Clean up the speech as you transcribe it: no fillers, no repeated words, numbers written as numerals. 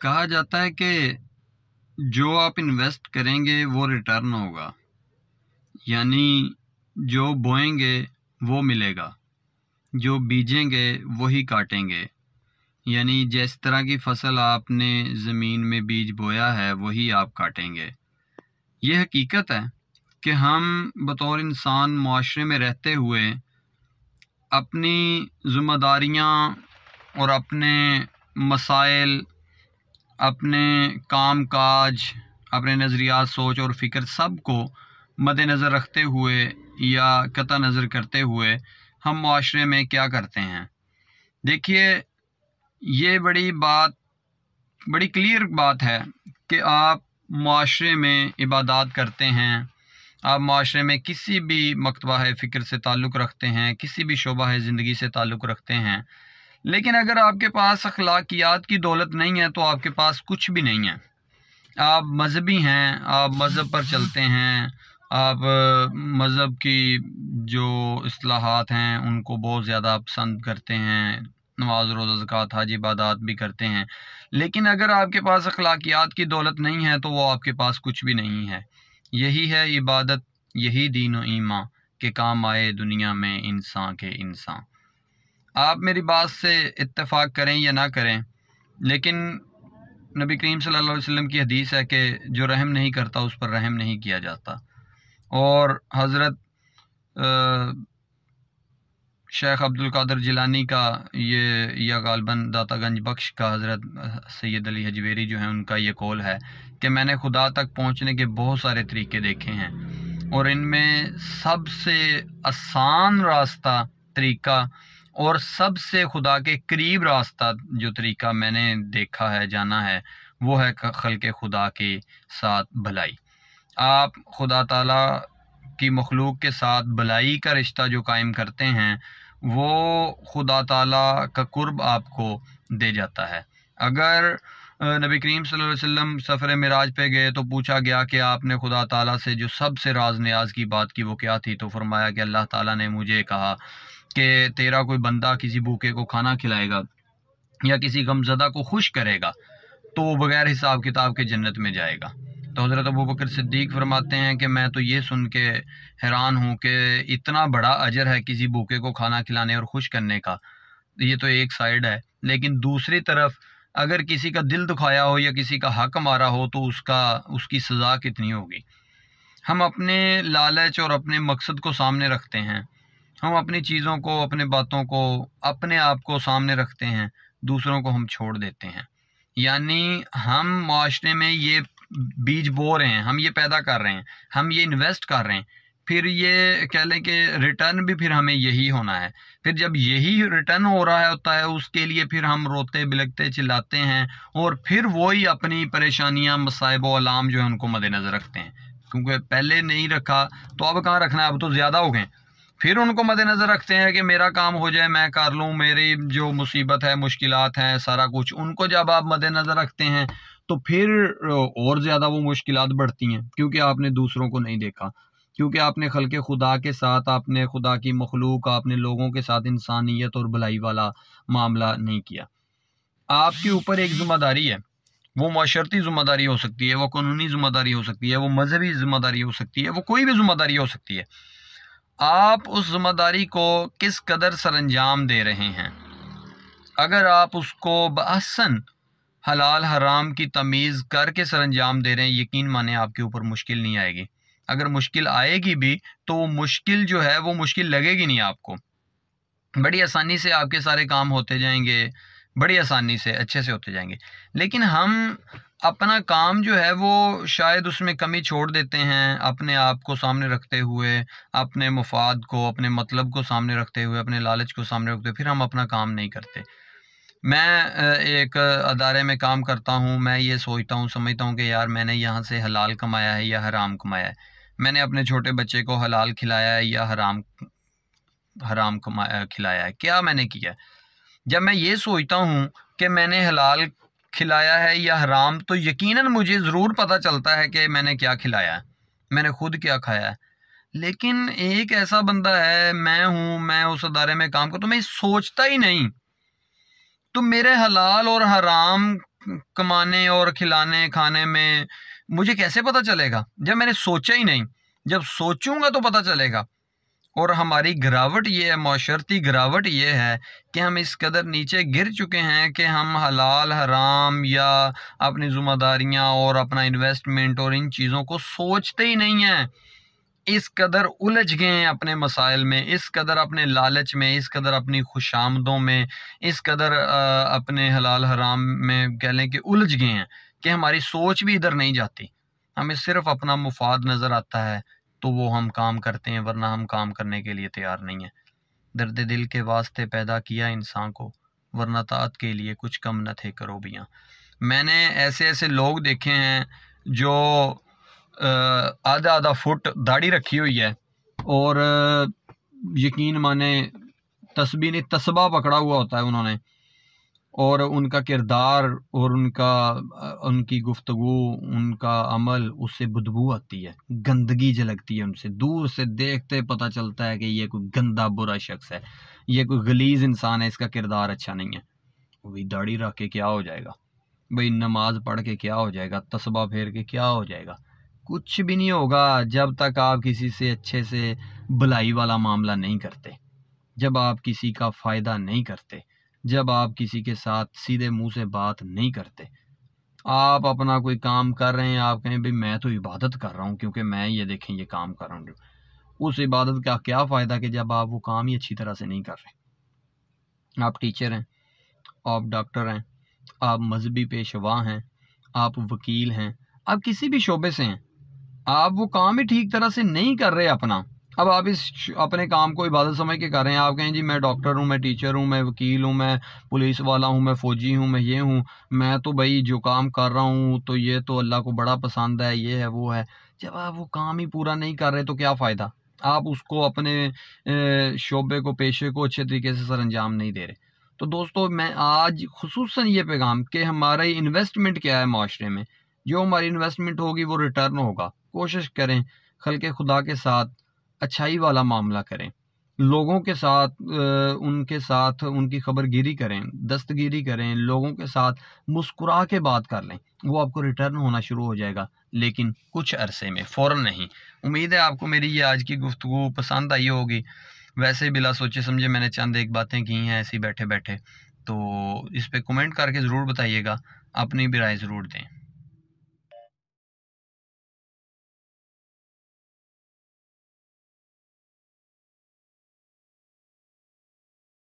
कहा जाता है कि जो आप इन्वेस्ट करेंगे वो रिटर्न होगा, यानी जो बोएंगे वो मिलेगा, जो बीजेंगे वही काटेंगे। यानी जिस तरह की फसल आपने ज़मीन में बीज बोया है वही आप काटेंगे। ये हकीकत है कि हम बतौर इंसान माशरे में रहते हुए अपनी ज़िम्मेदारियाँ और अपने मसाइल, अपने काम काज, अपने नज़रियात, सोच और फ़िक्र सब को मद्देनज़र रखते हुए या कतई नज़र करते हुए हम माशरे में क्या करते हैं। देखिए, ये बड़ी क्लियर बात है कि आप माशरे में इबादत करते हैं, आप माशरे में किसी भी मकतबा है फ़िक्र से ताल्लुक़ रखते हैं, किसी भी शोबा है ज़िंदगी से ताल्लुक़ रखते हैं, लेकिन अगर आपके पास अखलाकियात की दौलत नहीं है तो आपके पास कुछ भी नहीं है। आप मज़हबी हैं, आप मज़हब पर चलते हैं, आप मज़हब की जो इस्लाहात हैं उनको बहुत ज़्यादा पसंद करते हैं, नमाज रोज़ा ज़कात हज इबादत भी करते हैं, लेकिन अगर आपके पास अखलाकियात की दौलत नहीं है तो वो आपके पास कुछ भी नहीं है। यही है इबादत, यही दीन व ईमान के काम आए दुनिया में इंसान के इंसान। आप मेरी बात से इत्तेफाक करें या ना करें, लेकिन नबी करीम सल्लल्लाहु अलैहि वसल्लम की हदीस है कि जो रहम नहीं करता उस पर रहम नहीं किया जाता। और हज़रत शेख अब्दुल कादिर जिलानी का ये या गालबन दातागंज बख्श का हज़रत सैयद अली हजवेरी जो है उनका ये कौल है कि मैंने खुदा तक पहुँचने के बहुत सारे तरीके देखे हैं और इनमें सबसे आसान रास्ता तरीका और सबसे खुदा के करीब रास्ता जो तरीका मैंने देखा है, जाना है, वो है खल्क़े खुदा के साथ भलाई। आप खुदा ताला की मखलूक के साथ भलाई का रिश्ता जो कायम करते हैं वो खुदा ताला का कुर्ब आपको दे जाता है। अगर नबी करीम सल्लल्लाहु अलैहि वसल्लम सफ़र मिराज पे गए तो पूछा गया कि आपने खुदा ताला से जो सबसे राज न्याज की बात की वो क्या थी, तो फरमाया कि अल्लाह ताला ने मुझे कहा कि तेरा कोई बंदा किसी भूखे को खाना खिलाएगा या किसी गमज़दा को खुश करेगा तो वो बग़ैर हिसाब किताब के जन्नत में जाएगा। तो हज़रत अबू बकर सिद्दीक़ फरमाते हैं कि मैं तो ये सुन के हैरान हूँ कि इतना बड़ा अजर है किसी भूखे को खाना खिलाने और खुश करने का। ये तो एक साइड है, लेकिन दूसरी तरफ अगर किसी का दिल दुखाया हो या किसी का हक मारा हो तो उसकी सज़ा कितनी होगी। हम अपने लालच और अपने मकसद को सामने रखते हैं, हम अपनी चीज़ों को, अपने बातों को, अपने आप को सामने रखते हैं, दूसरों को हम छोड़ देते हैं। यानी हम माशरे में ये बीज बो रहे हैं, हम ये पैदा कर रहे हैं, हम ये इन्वेस्ट कर रहे हैं, फिर ये कह लें कि रिटर्न भी फिर हमें यही होना है। फिर जब यही रिटर्न हो रहा होता है उसके लिए फिर हम रोते बिलखते चिल्लाते हैं और फिर वही अपनी परेशानियां, मसाइब व अलाम जो है उनको मद्देनज़र रखते हैं, क्योंकि पहले नहीं रखा तो अब कहाँ रखना है, अब तो ज़्यादा हो गए। फिर उनको मद्देनज़र रखते हैं कि मेरा काम हो जाए, मैं कर लूँ, मेरी जो मुसीबत है, मुश्किलात हैं, सारा कुछ उनको जब आप मद्देनज़र रखते हैं तो फिर और ज़्यादा वो मुश्किलात बढ़ती हैं, क्योंकि आपने दूसरों को नहीं देखा, क्योंकि आपने खल्क़े खुदा के साथ, आपने खुदा की मखलूक, आपने लोगों के साथ इंसानियत और भलाई वाला मामला नहीं किया। आपके ऊपर एक ज़िम्मेदारी है, वो माशरती ज़िम्मेदारी हो सकती है, वो कानूनी ज़िम्मेदारी हो सकती है, वो मजहबी ज़िम्मेदारी हो सकती है, वो कोई भी ज़िम्मेदारी हो सकती है। आप उस ज़िम्मेदारी को किस कदर सरअंजाम दे रहे हैं। अगर आप उसको बअहसन हलाल हराम की तमीज़ करके सरअंजाम दे रहे हैं, यकीन माने आपके ऊपर मुश्किल नहीं आएगी। अगर मुश्किल आएगी भी तो वो मुश्किल जो है वो मुश्किल लगेगी नहीं आपको, बड़ी आसानी से आपके सारे काम होते जाएंगे, बड़ी आसानी से अच्छे से होते जाएंगे। लेकिन हम अपना काम जो है वो शायद उसमें कमी छोड़ देते हैं, अपने आप को सामने रखते हुए, अपने मुफाद को, अपने मतलब को सामने रखते हुए, अपने लालच को सामने रखते हुए फिर हम अपना काम नहीं करते। मैं एक अदारे में काम करता हूँ, मैं ये सोचता हूँ, समझता हूँ कि यार मैंने यहाँ से हलाल कमाया है या हराम कमाया है, मैंने अपने छोटे बच्चे को हलाल खिलाया है या हराम हराम कमाया खिलाया है, क्या मैंने किया। जब मैं ये सोचता हूँ कि मैंने हलाल खिलाया है या हराम, तो यकीनन मुझे ज़रूर पता चलता है कि मैंने क्या खिलाया है, मैंने खुद क्या खाया है। लेकिन एक ऐसा बंदा है, मैं हूँ, मैं उस अदारे में काम करता हूँ, मैं सोचता ही नहीं, तो मेरे हलाल और हराम कमाने और खिलाने खाने में मुझे कैसे पता चलेगा जब मैंने सोचा ही नहीं? जब सोचूंगा तो पता चलेगा। और हमारी गिरावट ये है, माशरती गिरावट ये है कि हम इस कदर नीचे गिर चुके हैं कि हम हलाल हराम या अपनी ज़िम्मेदारियां और अपना इन्वेस्टमेंट और इन चीज़ों को सोचते ही नहीं हैं। इस कदर उलझ गए हैं अपने मसाइल में, इस कदर अपने लालच में, इस कदर अपनी खुशामदों में, इस कदर अपने हलाल हराम में कह लें कि उलझ गए हैं कि हमारी सोच भी इधर नहीं जाती। हमें सिर्फ अपना मुफाद नज़र आता है तो वो हम काम करते हैं, वरना हम काम करने के लिए तैयार नहीं हैं। दर्द दिल के वास्ते पैदा किया इंसान को, वरना ताअत के लिए कुछ कम न थे करोबियाँ। मैंने ऐसे ऐसे लोग देखे हैं जो आधा आधा फुट दाढ़ी रखी हुई है और यकीन माने तस्बीह नहीं तस्बा पकड़ा हुआ होता है उन्होंने, और उनका किरदार और उनकी गुफ्तगू, उनका अमल, उससे बदबू आती है, गंदगी झलकती है उनसे। दूर से देखते पता चलता है कि ये कोई गंदा बुरा शख्स है, ये कोई गलीज इंसान है, इसका किरदार अच्छा नहीं है। भाई दाढ़ी रख के क्या हो जाएगा? भाई नमाज पढ़ के क्या हो जाएगा? तस्बा फेर के क्या हो जाएगा? कुछ भी नहीं होगा जब तक आप किसी से अच्छे से भलाई वाला मामला नहीं करते, जब आप किसी का फ़ायदा नहीं करते, जब आप किसी के साथ सीधे मुंह से बात नहीं करते। आप अपना कोई काम कर रहे हैं, आप कहें भाई मैं तो इबादत कर रहा हूँ क्योंकि मैं ये देखें ये काम कर रहा हूँ। उस इबादत का क्या फ़ायदा कि जब आप वो काम ही अच्छी तरह से नहीं कर रहे। आप टीचर हैं, आप डॉक्टर हैं, आप मजहबी पेशवा हैं, आप वकील हैं, आप किसी भी शोबे से हैं, आप वो काम ही ठीक तरह से नहीं कर रहे अपना। अब आप अपने काम को इबादत समझ के कर रहे हैं। आप कहें जी मैं डॉक्टर हूँ, मैं टीचर हूँ, मैं वकील हूँ, मैं पुलिस वाला हूँ, मैं फ़ौजी हूँ, मैं ये हूँ, मैं तो भाई जो काम कर रहा हूँ तो ये तो अल्लाह को बड़ा पसंद है, ये है वो है। जब आप वो काम ही पूरा नहीं कर रहे तो क्या फ़ायदा? आप उसको अपने शोबे को, पेशे को अच्छे तरीके से सर अंजाम नहीं दे रहे। तो दोस्तों मैं आज खुसूसन ये पैगाम कि हमारा इन्वेस्टमेंट क्या है माशरे में, जो हमारी इन्वेस्टमेंट होगी वो रिटर्न होगा। कोशिश करें खल्क़े खुदा के साथ अच्छाई वाला मामला करें, लोगों के साथ उनके साथ उनकी खबरगिरी करें, दस्तगिरी करें, लोगों के साथ मुस्कुरा के बात कर लें, वो आपको रिटर्न होना शुरू हो जाएगा, लेकिन कुछ अरसे में, फ़ौरन नहीं। उम्मीद है आपको मेरी ये आज की गुफ्तगू पसंद आई होगी। वैसे बिला सोचे समझे मैंने चंद एक बातें की हैं ऐसे ही बैठे बैठे, तो इस पे कमेंट करके ज़रूर बताइएगा, अपनी भी राय ज़रूर दें।